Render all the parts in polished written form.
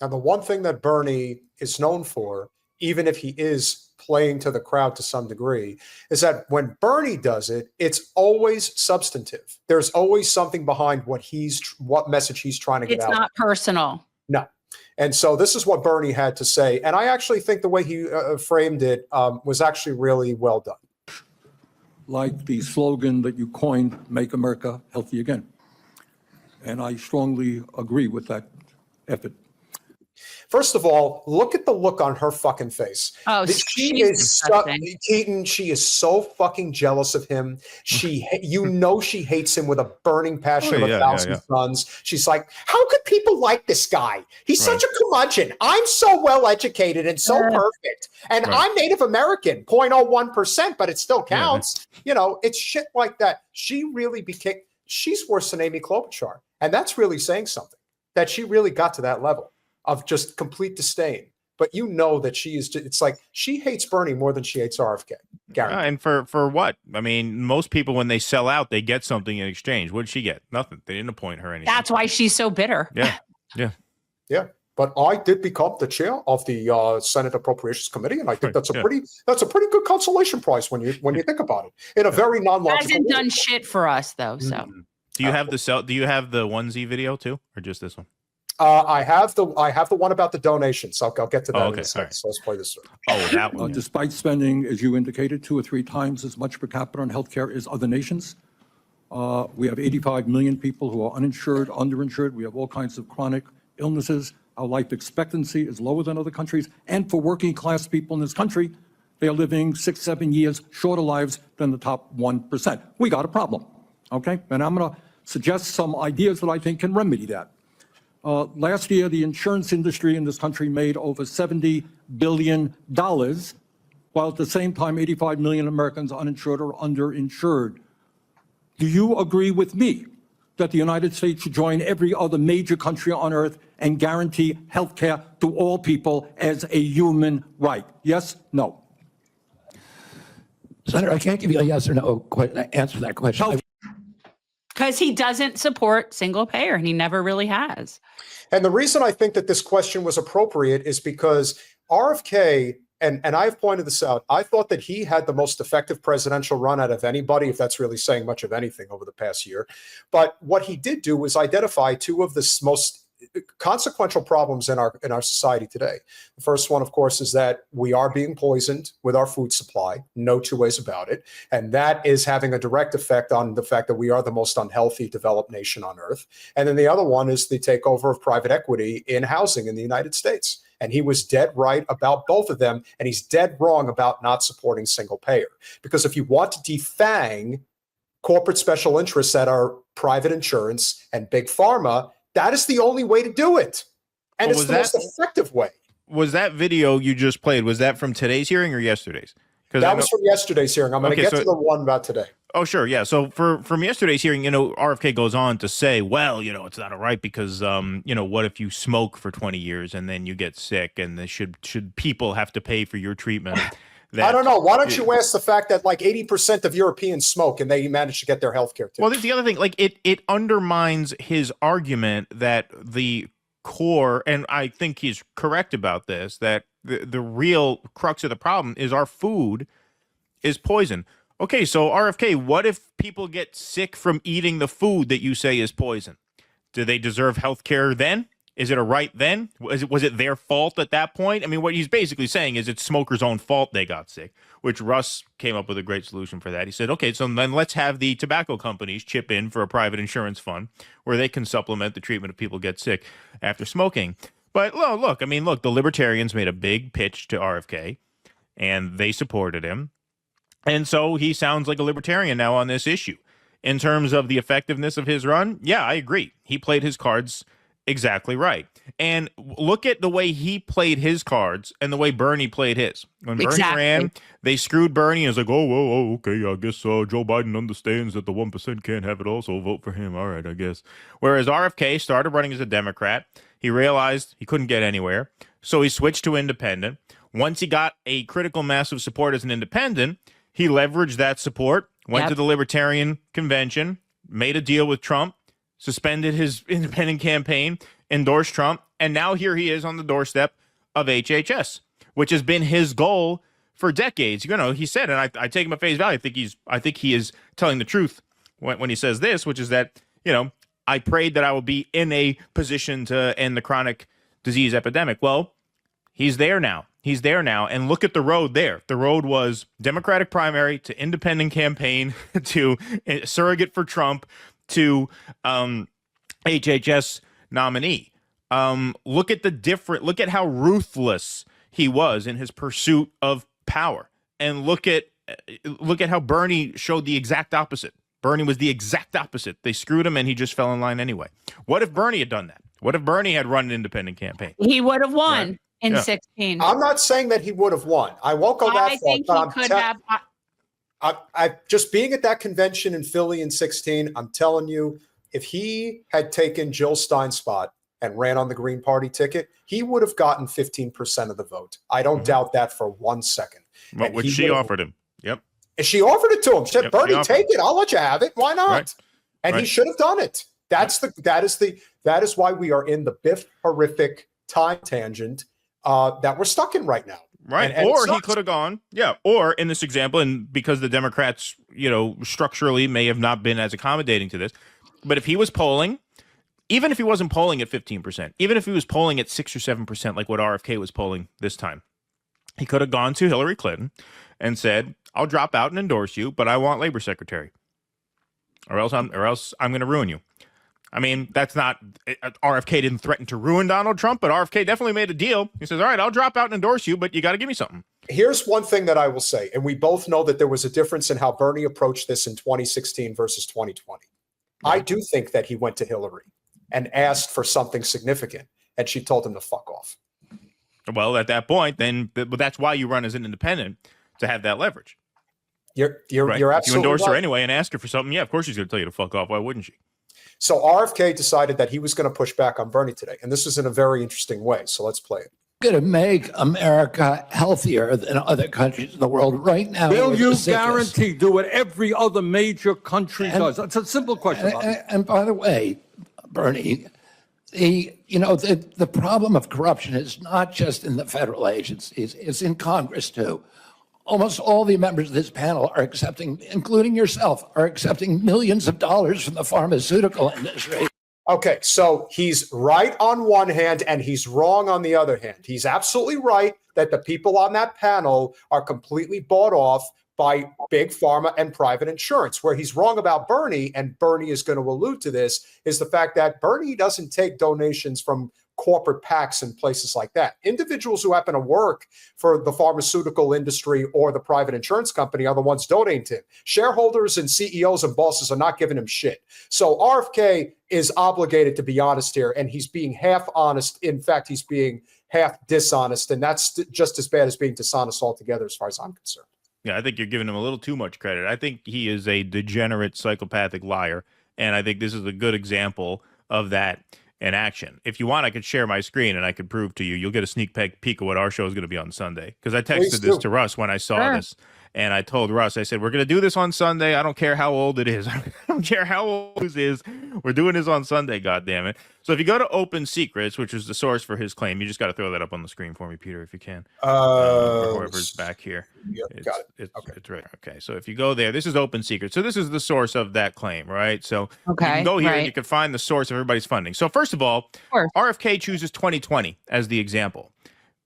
And the one thing that Bernie is known for, even if he is playing to the crowd to some degree, is that when Bernie does it, it's always substantive. There's always something behind what message he's trying to get out. It's not personal. No. And so this is what Bernie had to say. And I actually think the way he framed it was actually really well done. Like the slogan that you coined, "Make America Healthy Again." And I strongly agree with that effort. First of all, look at the look on her fucking face. Oh, she is Keaton. She is so fucking jealous of him. She hates him with a burning passion of 1,000 suns. She's like, how could people like this guy? He's such a curmudgeon. I'm so well educated and so perfect, and I'm Native American, 0.01%, but it still counts. You know, it's shit like that. She really became. She's worse than Amy Klobuchar, and that's really saying something. That she really got to that level of just complete disdain. But you know that she is, it's like she hates Bernie more than she hates RFK. And for what? I mean, most people, when they sell out, they get something in exchange. What did she get? Nothing. They didn't appoint her anything. That's why she's so bitter. Yeah. But I did become the chair of the Senate Appropriations Committee, and I think that's a pretty good consolation prize when you think about it in a very non-logical Hasn't done shit for us though. So do you have the onesie video too, or just this one? I have the one about the donations. So I'll get to that in a second. So let's play this. That one. Despite spending, as you indicated, 2 or 3 times as much per capita on healthcare as other nations, we have 85 million people who are uninsured, underinsured. We have all kinds of chronic illnesses. Our life expectancy is lower than other countries. And for working class people in this country, they are living 6, 7 years shorter lives than the top 1%. We got a problem, okay? And I'm going to suggest some ideas that I think can remedy that. Last year, the insurance industry in this country made over $70 billion, while at the same time, 85 million Americans uninsured or underinsured. Do you agree with me that the United States should join every other major country on earth and guarantee health care to all people as a human right? Yes? No? Senator, I can't give you a yes or no answer to that question. Because he doesn't support single payer, and he never really has. And the reason I think that this question was appropriate is because RFK, and I've pointed this out, I thought that he had the most effective presidential run out of anybody, if that's really saying much of anything over the past year. But what he did do was identify 2 of the most consequential problems in our society today. The first one, of course, is that we are being poisoned with our food supply, no 2 ways about it. And that is having a direct effect on the fact that we are the most unhealthy developed nation on earth. And then the other one is the takeover of private equity in housing in the United States. And he was dead right about both of them. And he's dead wrong about not supporting single payer. Because if you want to defang corporate special interests that are private insurance and big pharma, that is the only way to do it. And it's the most effective way. Was that video you just played, was that from today's hearing or yesterday's? That was from yesterday's hearing. I'm going to get to the one about today. Oh, sure. Yeah. So from yesterday's hearing, RFK goes on to say, well, it's not all right because, what if you smoke for 20 years and then you get sick, and should people have to pay for your treatment? I don't know. Why don't you ask the fact that like 80% of Europeans smoke and they manage to get their health care too? Well, there's the other thing. Like it undermines his argument that the core, and I think he's correct about this, that the real crux of the problem is our food is poison. Okay, so RFK, what if people get sick from eating the food that you say is poison? Do they deserve health care then? Is it a right then? Was it their fault at that point? I mean, what he's basically saying is it's smokers' own fault they got sick, which Russ came up with a great solution for that. He said, okay, so then let's have the tobacco companies chip in for a private insurance fund where they can supplement the treatment if people get sick after smoking. But look, the libertarians made a big pitch to RFK, and they supported him. And so he sounds like a libertarian now on this issue. In terms of the effectiveness of his run, yeah, I agree. He played his cards exactly right. And look at the way he played his cards and the way Bernie played his. When Bernie ran, they screwed Bernie. It's like, okay, I guess Joe Biden understands that the 1% can't have it all, so vote for him. All right, I guess. Whereas RFK started running as a Democrat. He realized he couldn't get anywhere, so he switched to independent. Once he got a critical mass of support as an independent, he leveraged that support, went to the Libertarian convention, made a deal with Trump, suspended his independent campaign, endorsed Trump, and now here he is on the doorstep of HHS, which has been his goal for decades. You know, he said, and I take him at face value. I think he is telling the truth when he says this, which is that, you know, I prayed that I will be in a position to end the chronic disease epidemic. Well, he's there now. He's there now. And look at the road there. The road was Democratic primary to independent campaign to surrogate for Trump to HHS nominee. Look at how ruthless he was in his pursuit of power. And look at how Bernie showed the exact opposite. Bernie was the exact opposite. They screwed him and he just fell in line anyway. What if Bernie had done that? What if Bernie had run an independent campaign? He would have won. Right. In Yeah. 16. I'm not saying that he would have won. I won't go that I far. think but he I'm could te- have. I just being at that convention in Philly in 16, I'm telling you, if he had taken Jill Stein's spot and ran on the Green Party ticket, he would have gotten 15% of the vote. I don't doubt that for 1 second. Well, And which he she would've- offered him. Yep. And she offered it to him. She said, Yep, Bernie, she offered take it. I'll let you have it. Why not? Right. And he Right. should have done it. That is why we are in the Biff horrific time tangent that we're stuck in right now. Right. And it or he sucks. could have gone. Yeah. Or in this example, and because the Democrats, you know, structurally may have not been as accommodating to this, but if he was polling, even if he wasn't polling at 15%, even if he was polling at 6 or 7%, like what RFK was polling this time, he could have gone to Hillary Clinton and said, I'll drop out and endorse you, but I want labor secretary, or else I'm going to ruin you. I mean, that's not, RFK didn't threaten to ruin Donald Trump, but RFK definitely made a deal. He says, all right, I'll drop out and endorse you, but you got to give me something. Here's one thing that I will say, and we both know that there was a difference in how Bernie approached this in 2016 versus 2020. I do think that he went to Hillary and asked for something significant, and she told him to fuck off. Well, at that point, then but that's why you run as an independent, to have that leverage. You're Right? you're If you absolutely endorse her right. anyway and ask her for something, yeah, of course she's going to tell you to fuck off. Why wouldn't she? So RFK decided that he was going to push back on Bernie today, and this is in a very interesting way. So let's play it. Going to make America healthier than other countries in the world right now. Will we're you the sickest. guarantee do what every other major country And- does? That's a simple question. Bob. And by the way, Bernie, the problem of corruption is not just in the federal agencies, it's in Congress too. Almost all the members of this panel are accepting, including yourself, are accepting millions of dollars from the pharmaceutical industry. Okay, so he's right on one hand and he's wrong on the other hand. He's absolutely right that the people on that panel are completely bought off by big pharma and private insurance. Where he's wrong about Bernie, and Bernie is going to allude to this, is the fact that Bernie doesn't take donations from corporate PACs and places like that. Individuals who happen to work for the pharmaceutical industry or the private insurance company are the ones donating to him. Shareholders and CEOs and bosses are not giving him shit. So RFK is obligated to be honest here, and he's being half honest. In fact, he's being half dishonest, and that's just as bad as being dishonest altogether as far as I'm concerned. Yeah, I think you're giving him a little too much credit. I think he is a degenerate, psychopathic liar, and I think this is a good example of that in action. If you want, I could share my screen and I could prove to you. You'll get a sneak peek of what our show is going to be on Sunday. Because I texted this to Russ when I saw this, and I told Russ, I said, we're going to do this on Sunday. I don't care how old it is. I don't care how old this is. We're doing this on Sunday, goddammit. So if you go to Open Secrets, which is the source for his claim, you just got to throw that up on the screen for me, Peter, if you can. Or whoever's back here. Yep, got it. It's right. Okay, so if you go there, this is Open Secrets. So this is the source of that claim, right? So you can go here and you can find the source of everybody's funding. So first of all, RFK chooses 2020 as the example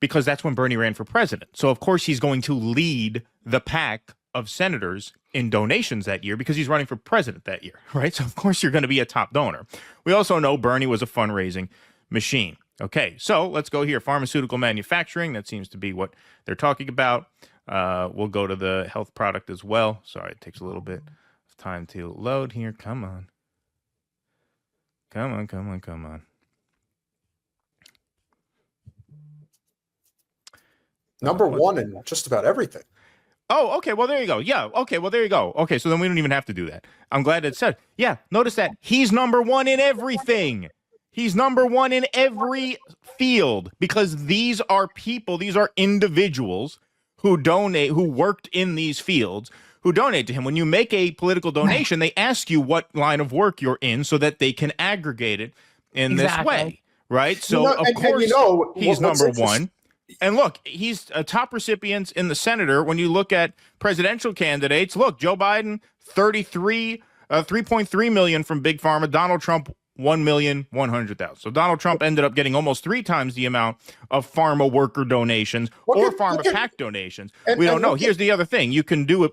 because that's when Bernie ran for president. So of course he's going to lead the pack of senators in donations that year because he's running for president that year, right? So of course you're going to be a top donor. We also know Bernie was a fundraising machine. Okay, so let's go here. Pharmaceutical manufacturing, that seems to be what they're talking about. We'll go to the health product as well. Sorry, it takes a little bit of time to load here. Come on. Come on, come on, come on. Number one in just about everything. Oh, okay. Well, there you go. Yeah. Okay. Well, there you go. Okay. So then we don't even have to do that. I'm glad it said. Yeah. Notice that he's number one in everything. He's number one in every field because these are people, these are individuals who donate, who worked in these fields, who donate to him. When you make a political donation, they ask you what line of work you're in so that they can aggregate it in this way. right? So, You know, of and course, you know, he's what's number interesting- one. And look, he's a top recipient in the senator. When you look at presidential candidates, look, Joe Biden, 3.3 million from Big Pharma. Donald Trump, 1,100,000. So Donald Trump ended up getting almost 3 times the amount of pharma worker donations or pharma PAC donations. We don't know. Here's the other thing. You can do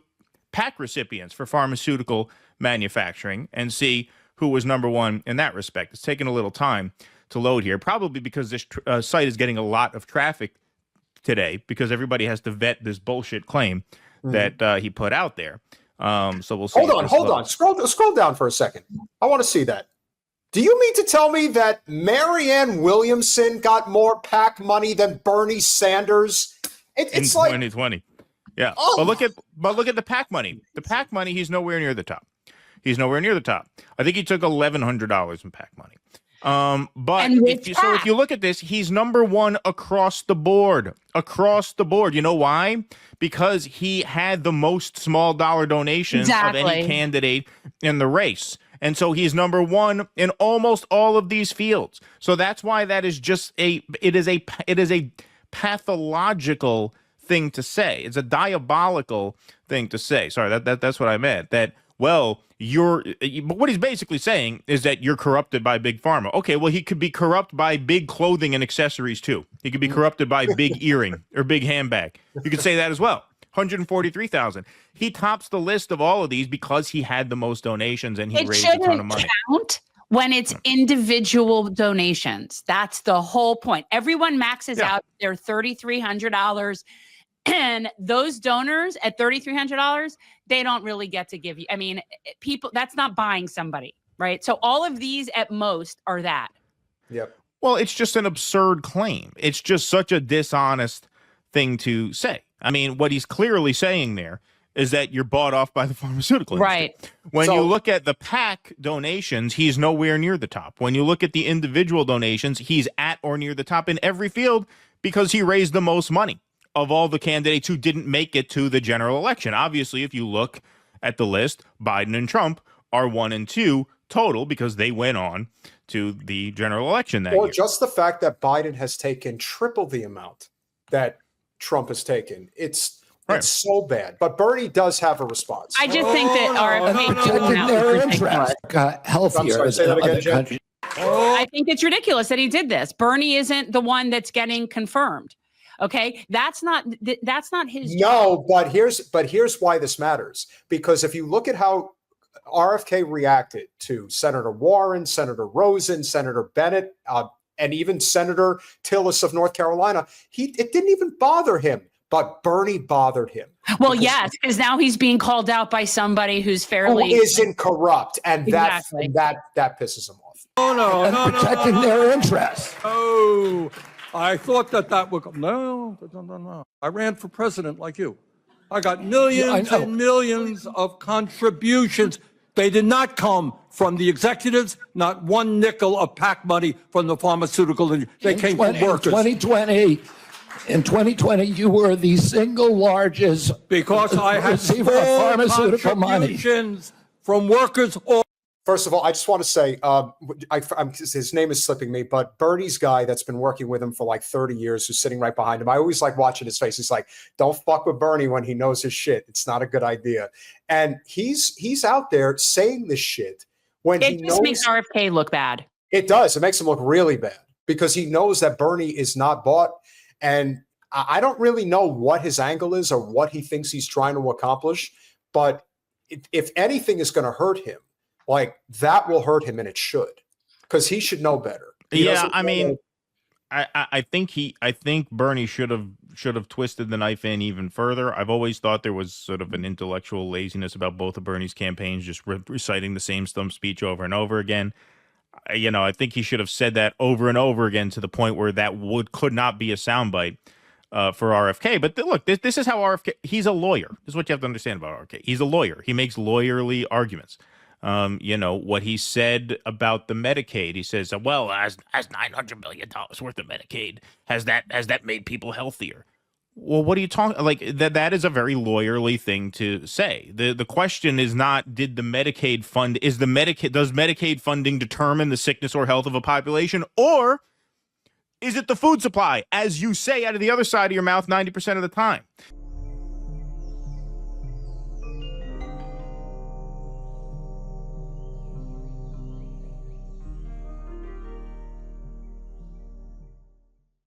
PAC recipients for pharmaceutical manufacturing and see who was number one in that respect. It's taking a little time to load here, probably because this site is getting a lot of traffic today because everybody has to vet this bullshit claim that he put out there. So we'll see. Hold on. Scroll down for a second. I want to see that. Do you mean to tell me that Marianne Williamson got more PAC money than Bernie Sanders? It's in like 2020. Yeah. Oh. But look at the PAC money. The PAC money, he's nowhere near the top. He's nowhere near the top. I think he took $1,100 in PAC money. But if you look at this, he's number one across the board. Across the board. You know why? Because he had the most small dollar donations of any candidate in the race. And so he's number one in almost all of these fields. So that's why that is just it is a pathological thing to say. It's a diabolical thing to say. Sorry, that's what I meant. But what he's basically saying is that you're corrupted by Big Pharma. Okay, well, he could be corrupt by big clothing and accessories too. He could be corrupted by big earring or big handbag. You could say that as well. 143,000. He tops the list of all of these because he had the most donations and he raised a ton of money. It shouldn't count when it's individual donations. That's the whole point. Everyone maxes out their $3,300. And those donors at $3,300, they don't really get to give you. I mean, people, that's not buying somebody, right? So all of these at most are that. Yep. Well, it's just an absurd claim. It's just such a dishonest thing to say. I mean, what he's clearly saying there is that you're bought off by the pharmaceutical industry. Right. When you look at the PAC donations, he's nowhere near the top. When you look at the individual donations, he's at or near the top in every field because he raised the most money of all the candidates who didn't make it to the general election. Obviously, if you look at the list, Biden and Trump are 1 and 2 total because they went on to the general election that year. Or just the fact that Biden has taken triple the amount that Trump has taken. It's so bad. But Bernie does have a response. I just think that RFK their interest healthier say that than again, other Jen. countries. I think it's ridiculous that he did this. Bernie isn't the one that's getting confirmed. Okay, that's not his job. No, but here's why this matters. Because if you look at how RFK reacted to Senator Warren, Senator Rosen, Senator Bennett, and even Senator Tillis of North Carolina, it didn't even bother him. But Bernie bothered him. Well, yes, because now he's being called out by somebody who's fairly isn't corrupt, and that pisses him off. And protecting their interests. Oh, I thought that would come. No. I ran for president like you. I got millions and millions of contributions. They did not come from the executives, not one nickel of PAC money from the pharmaceutical industry. They came from workers. In 2020, you were the single largest Because I had receiver of pharmaceutical money. contributions from workers. First of all, I just want to say, his name is slipping me, but Bernie's guy that's been working with him for like 30 years, who's sitting right behind him. I always like watching his face. He's like, don't fuck with Bernie when he knows his shit. It's not a good idea. And he's out there saying this shit when it just makes RFK look bad. It does. It makes him look really bad because he knows that Bernie is not bought. And I don't really know what his angle is or what he thinks he's trying to accomplish. But if anything is going to hurt him, like that will hurt him, and it should, because he should know better. I mean, I think Bernie should have twisted the knife in even further. I've always thought there was sort of an intellectual laziness about both of Bernie's campaigns, just reciting the same stump speech over and over again. I think he should have said that over and over again to the point where that could not be a soundbite for RFK. But look, this is how RFK. He's a lawyer. This is what you have to understand about RFK. He's a lawyer. He makes lawyerly arguments. What he said about the Medicaid, he says, well, as $900 million worth of Medicaid, has that made people healthier? Well, what are you talking like that is a very lawyerly thing to say. The question is not does Medicaid funding determine the sickness or health of a population, or Is it the food supply, as you say out of the other side of your mouth 90% of the time?